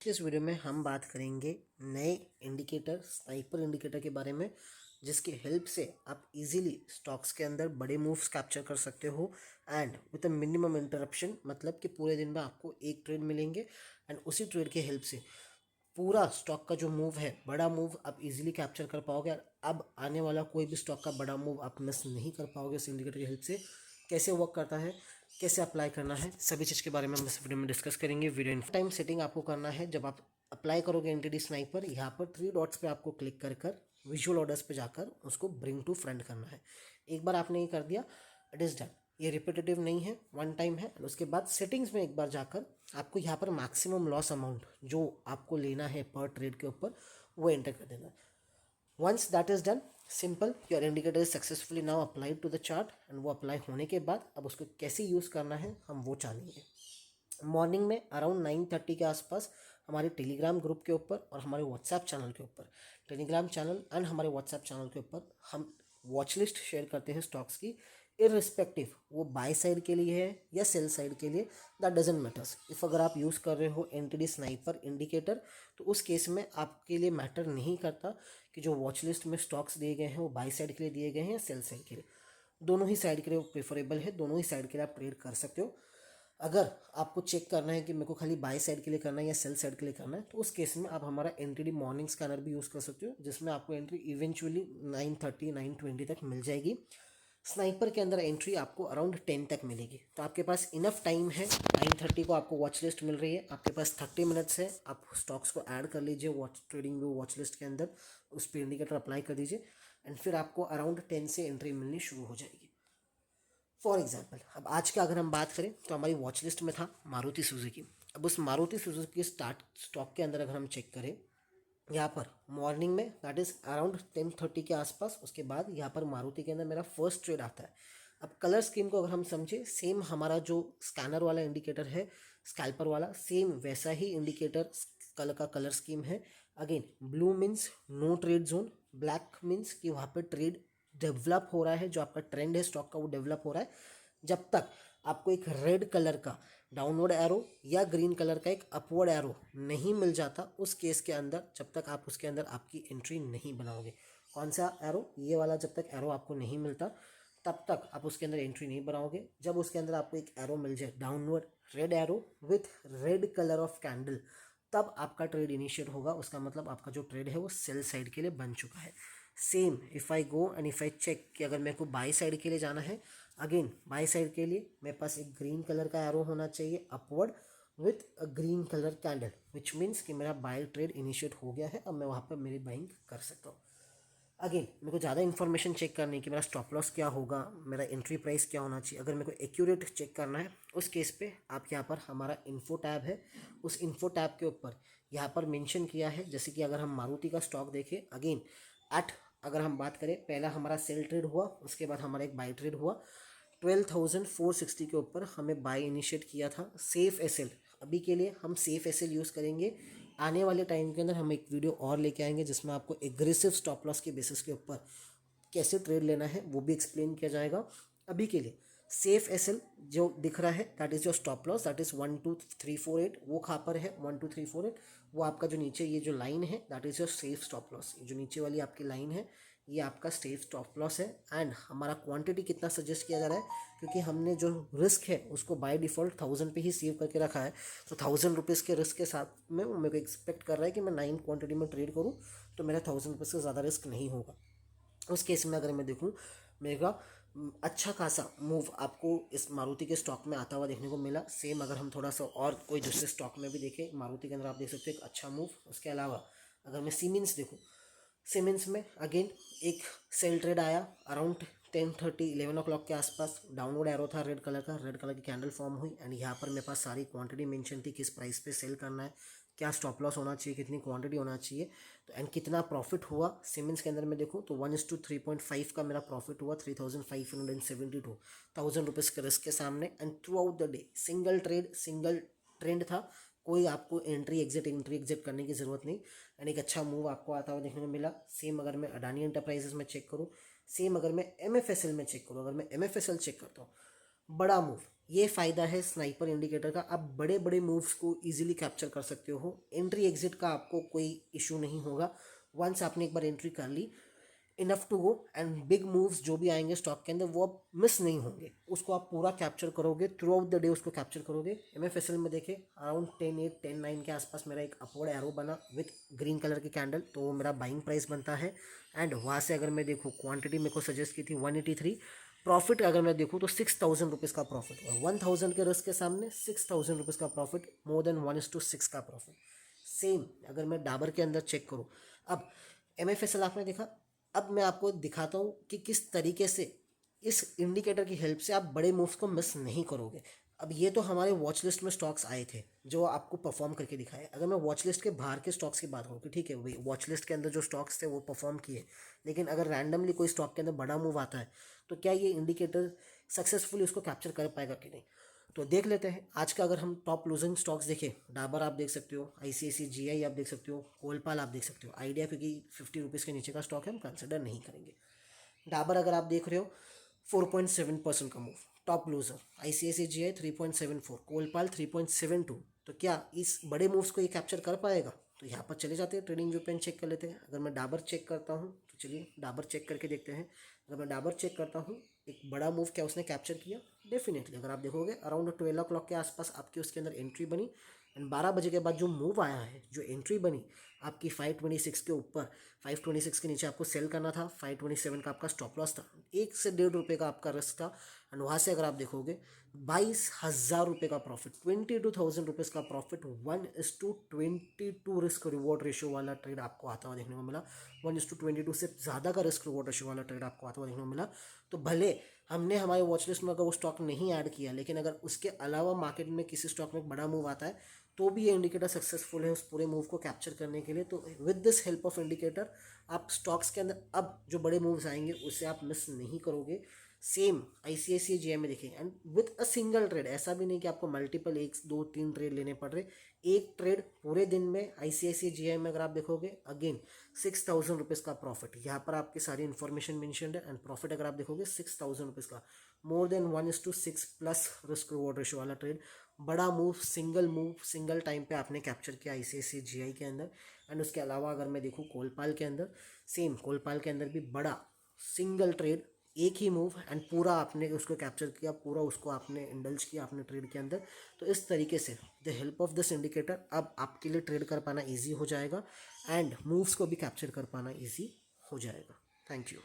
इस वीडियो में हम बात करेंगे नए इंडिकेटर स्नाइपर इंडिकेटर के बारे में, जिसकी हेल्प से आप इजीली स्टॉक्स के अंदर बड़े मूव्स कैप्चर कर सकते हो and with a minimum interruption. मतलब कि पूरे दिन में आपको एक ट्रेड मिलेंगे एंड उसी ट्रेड की हेल्प से पूरा स्टॉक का जो मूव है, बड़ा मूव आप इजीली कैप्चर कर पाओगे। और अब आने वाला कोई भी स्टॉक का बड़ा मूव आप मिस नहीं कर पाओगे इस इंडिकेटर की हेल्प से। कैसे वर्क करता है, कैसे अप्लाई करना है, सभी चीज़ के बारे में हम इस वीडियो में डिस्कस करेंगे। वीडियो टाइम सेटिंग आपको करना है। जब आप अप्लाई करोगे एनटीडी स्नाइपर, यहाँ पर थ्री डॉट्स पे आपको क्लिक कर कर विजुअल ऑर्डर्स पे जाकर उसको ब्रिंग टू फ्रंट करना है। एक बार आपने ये कर दिया, इट इज़ डन। ये रिपीटेटिव नहीं है, वन टाइम है। और उसके बाद सेटिंग्स में एक बार जाकर आपको यहाँ पर मैक्सिमम लॉस अमाउंट जो आपको लेना है पर ट्रेड के ऊपर, वो एंटर कर देना। Once that is done, simple, your indicator is successfully now applied to the chart. And वो अप्लाई होने के बाद अब उसको कैसे यूज़ करना है हम वो जानेंगे। मॉर्निंग में अराउंड 9:30 के आसपास हमारे टेलीग्राम ग्रुप के ऊपर और हमारे व्हाट्सएप चैनल के ऊपर, टेलीग्राम चैनल एंड हमारे व्हाट्सएप चैनल के ऊपर हम वॉच लिस्ट शेयर करते हैं स्टॉक्स की। इररिस्पेक्टिव वो बाय साइड के लिए है या सेल साइड के लिए, दैट डजेंट मैटर्स। इफ़ अगर आप यूज़ कर रहे हो एनटीडी स्नाइपर इंडिकेटर, तो उस केस में आपके लिए मैटर नहीं करता कि जो वॉच लिस्ट में स्टॉक्स दिए गए हैं वो बाय साइड के लिए दिए गए हैं या सेल साइड के लिए। दोनों ही साइड के लिए प्रेफरेबल है, दोनों ही साइड के लिए आप ट्रेड कर सकते हो। अगर आपको चेक करना है कि मेरे को खाली बाय साइड के लिए करना है या सेल साइड के लिए करना है, तो उस केस में आप हमारा एनटीडी मॉर्निंग स्कैनर भी यूज़ कर सकते हो, जिसमें आपको एंट्री इवेंचुअली 9:30 9:20 तक मिल जाएगी। स्नाइपर के अंदर एंट्री आपको अराउंड 10 तक मिलेगी। तो आपके पास इनफ टाइम है। 9:30 को आपको वॉच लिस्ट मिल रही है, आपके पास 30 मिनट्स है। आप स्टॉक्स को ऐड कर लीजिए watch trading view watch list के अंदर, उस पर इंडिकेटर अप्लाई कर दीजिए एंड फिर आपको अराउंड 10 से एंट्री मिलनी शुरू हो जाएगी। फॉर एग्जाम्पल, अब आज का अगर हम बात करें तो हमारी वॉच लिस्ट में था मारुति सुजुकी। अब उस मारुति सुजुकी स्टार्ट स्टॉक के अंदर अगर हम चेक करें, यहाँ पर मॉर्निंग में दैट इज़ अराउंड 10:30 के आसपास, उसके बाद यहाँ पर मारुति के अंदर मेरा फर्स्ट ट्रेड आता है। अब कलर स्कीम को अगर हम समझे, सेम हमारा जो स्कैनर वाला इंडिकेटर है, स्कैल्पर वाला, सेम वैसा ही इंडिकेटर कलर का कलर स्कीम है। Again, blue means no trade zone, black means कि वहाँ पर ट्रेड डेवलप हो रहा है, जो आपका ट्रेंड है स्टॉक का वो डेवलप हो रहा है। जब तक आपको एक रेड कलर का डाउनवर्ड एरो या ग्रीन कलर का एक अपवर्ड एरो नहीं मिल जाता, उस केस के अंदर जब तक आप उसके अंदर आपकी एंट्री नहीं बनाओगे। कौन सा एरो? ये वाला। जब तक एरो आपको नहीं मिलता तब तक आप उसके अंदर एंट्री नहीं बनाओगे। जब उसके अंदर आपको एक एरो मिल जाए, downward red arrow with red colour of candle, तब आपका ट्रेड इनिशिएट होगा। उसका मतलब आपका जो ट्रेड है वो सेल साइड के लिए बन चुका है। Same if I go and if I check कि अगर मेरे को बाई साइड के लिए जाना है, अगेन बाई साइड के लिए मेरे पास एक ग्रीन कलर का एरो होना चाहिए upward with a green colour candle, which means कि मेरा बाय ट्रेड इनिशिएट हो गया है। अब मैं वहाँ पर मेरी बाइंग कर सकता हूँ। अगेन, मेरे को ज़्यादा इन्फॉर्मेशन चेक करनी है कि मेरा स्टॉप लॉस क्या होगा, मेरा एंट्री प्राइस क्या होना चाहिए। अगर मेरे को एक्यूरेट चेक करना है, उस केस पे आप यहाँ पर हमारा इन्फो टैब है, उस इन्फो टैब के ऊपर यहाँ पर मेंशन किया है। जैसे कि अगर हम मारुति का स्टॉक देखें, अगेन एट, अगर हम बात करें, पहला हमारा सेल ट्रेड हुआ, उसके बाद हमारा एक बाई ट्रेड हुआ 12,460 के ऊपर हमें बाय इनिशिएट किया था। सेफ एसएल, अभी के लिए हम सेफ एसएल यूज़ करेंगे। आने वाले टाइम के अंदर हम एक वीडियो और लेके आएंगे जिसमें आपको एग्रेसिव स्टॉप लॉस के बेसिस के ऊपर कैसे ट्रेड लेना है वो भी एक्सप्लेन किया जाएगा। अभी के लिए सेफ एसएल जो दिख रहा है that is your stop loss, that is 12348। वो कहाँ पर है? 12348। वो आपका जो नीचे ये जो लाइन है that is your safe stop loss. जो नीचे वाली आपकी लाइन है ये आपका सेफ स्टॉप लॉस है। एंड हमारा क्वांटिटी कितना सजेस्ट किया जा रहा है, क्योंकि हमने जो रिस्क है उसको बाय डिफ़ॉल्ट 1000 पे ही सेव करके रखा है। तो 1000 रुपीज़ के रिस्क के साथ में वो मेरे को एक्सपेक्ट कर रहा है कि मैं 9 क्वांटिटी में ट्रेड करूँ, तो मेरा 1000 रुपीज़ से ज़्यादा रिस्क नहीं होगा। उस केस में अगर मैं देखूँ, मेरा अच्छा खासा मूव आपको इस मारुति के स्टॉक में आता हुआ देखने को मिला। सेम अगर हम थोड़ा सा और कोई दूसरे स्टॉक में भी देखें, मारुति के अंदर आप देख सकते हो एक अच्छा मूव। उसके अलावा अगर मैं सीमेंस देखूँ, सीमेंस में अगेन एक सेल ट्रेड आया अराउंड 10:30 11 o'clock के आसपास। डाउनवर्ड एरो था रेड कलर का, रेड कलर की कैंडल फॉर्म हुई एंड यहाँ पर मेरे पास सारी क्वांटिटी मेंशन थी, किस प्राइस पे सेल करना है, क्या स्टॉप लॉस होना चाहिए, कितनी क्वांटिटी होना चाहिए, तो एंड कितना प्रॉफिट हुआ। सीमेंस के अंदर मैं देखूँ तो 1:3.5 का मेरा प्रॉफिट हुआ, 3572 1000 रुपीज़ के रिस्क के सामने। And through out the day single trade single trend था, कोई आपको एंट्री एग्जिट करने की ज़रूरत नहीं। एंड एक अच्छा मूव आपको आता हुआ देखने को मिला। सेम अगर मैं अडानी एंटरप्राइजेस में चेक करूँ, सेम अगर मैं एम में चेक करूँ, अगर मैं एम चेक करता हूँ, बड़ा मूव ये फ़ायदा है स्नाइपर इंडिकेटर का, आप बड़े बड़े मूव्स को इजीली कैप्चर कर सकते हो। एंट्री एग्जिट का आपको कोई इशू नहीं होगा। वंस आपने एक बार एंट्री कर ली, enough to go, and big moves जो भी आएंगे स्टॉक के अंदर वो अब मिस नहीं होंगे, उसको आप पूरा कैप्चर करोगे, थ्रू आउट द डे उसको कैप्चर करोगे। MFSL में देखे अराउंड 10-8 10-9 के आसपास मेरा एक अपवर्ड एरो बना विथ ग्रीन कलर की कैंडल, तो वो मेरा बाइंग प्राइस बनता है। एंड वहाँ से अगर मैं देखूँ क्वांटिटी मेरे को सजेस्ट की थी 183, प्रॉफिट अगर मैं देखूँ तो 6,000 रुपीज़ का प्रॉफिट हुआ। 1,000 के रिस्क के सामने 6,000 रुपीज़ का प्रॉफिट, मोर देन 1:6 का प्रॉफिट। सेम अगर मैं डाबर के अंदर चेक करूँ, अब MFSL आपने देखा, अब मैं आपको दिखाता हूँ कि किस तरीके से इस इंडिकेटर की हेल्प से आप बड़े मूव्स को मिस नहीं करोगे। अब ये तो हमारे वॉच लिस्ट में स्टॉक्स आए थे जो आपको परफॉर्म करके दिखाए। अगर मैं वॉच लिस्ट के बाहर के स्टॉक्स की बात करूँ कि ठीक है भाई वॉच लिस्ट के अंदर जो स्टॉक्स थे वो परफॉर्म किए, लेकिन अगर रैंडमली कोई स्टॉक के अंदर बड़ा मूव आता है तो क्या ये इंडिकेटर सक्सेसफुली उसको कैप्चर कर पाएगा कि नहीं। तो देख लेते हैं आज का। अगर हम टॉप लूजिंग स्टॉक्स देखें, डाबर आप देख सकते हो, ICICI आप देख सकते हो, कोलपाल आप देख सकते हो। आइडिया क्योंकि 50 रुपीज़ के नीचे का स्टॉक है हम कंसिडर नहीं करेंगे। डाबर अगर आप देख रहे हो 4.7% का मूव, टॉप लूजर। ICICI 3.74, कोलपाल 3.72। तो क्या इस बड़े मूव्स को ये कैप्चर कर पाएगा। तो यहाँ पर चले जाते हैं ट्रेडिंग व्यू पेन चेक कर लेते हैं। अगर मैं डाबर चेक करता हूँ तो चलिए डाबर चेक करके देखते हैं। अगर मैं डाबर चेक करता हूँ एक बड़ा मूव क्या उसने कैप्चर किया, डेफिनेटली अगर आप देखोगे अराउंड 12 o'clock के आसपास आपकी उसके अंदर एंट्री बनी, एंड 12 बजे के बाद जो मूव आया है, जो एंट्री बनी आपकी 526 के ऊपर, 526 के नीचे आपको सेल करना था, 527 का आपका स्टॉप लॉस था, 1 से 1.5 रुपये का आपका रिस्क था। एंड वहाँ से अगर आप देखोगे 22,000 रुपये का प्रॉफिट, 22,000 रुपीज़ का प्रॉफिट, 1:22 रिस्क रिवॉर्ड रेशियो वाला ट्रेड आपको आता हुआ देखने को मिला। 1:22 से ज़्यादा का रिस्क रिवॉर्ड रेशियो वाला ट्रेड आपको आता हुआ देखने को मिला। तो भले हमने हमारे वॉच लिस्ट में अगर वो स्टॉक नहीं ऐड किया, लेकिन अगर उसके अलावा मार्केट में किसी स्टॉक में बड़ा मूव आता है तो भी ये इंडिकेटर सक्सेसफुल है उस पूरे मूव को कैप्चर करने के लिए। तो with this help of indicator आप स्टॉक्स के अंदर अब जो बड़े मूव्स आएंगे उसे आप मिस नहीं करोगे। सेम ICICI में देखें, and with a single trade, ऐसा भी नहीं कि आपको मल्टीपल 1 2 3 ट्रेड लेने पड़ रहे, एक ट्रेड पूरे दिन में ICICI में अगर आप देखोगे अगेन 6,000 रुपीज़ का प्रॉफिट। यहाँ पर आपकी सारी इन्फॉर्मेशन मेंशन्ड है, एंड प्रॉफिट अगर आप देखोगे 6,000 रुपीज़ का, more than 1:6 plus risk reward ratio वाला ट्रेड। बड़ा मूव सिंगल टाइम पे आपने कैप्चर किया ICICI के अंदर। एंड उसके अलावा अगर मैं देखूँ कोलपाल के अंदर, सेम कोलपाल के अंदर भी बड़ा सिंगल ट्रेड, एक ही मूव, एंड पूरा आपने उसको कैप्चर किया, पूरा उसको आपने इंडल्ज किया अपने ट्रेड के अंदर। तो इस तरीके से the help of this indicator अब आपके लिए ट्रेड कर पाना ईजी हो जाएगा, एंड मूव्स को भी कैप्चर कर पाना ईजी हो जाएगा। Thank you.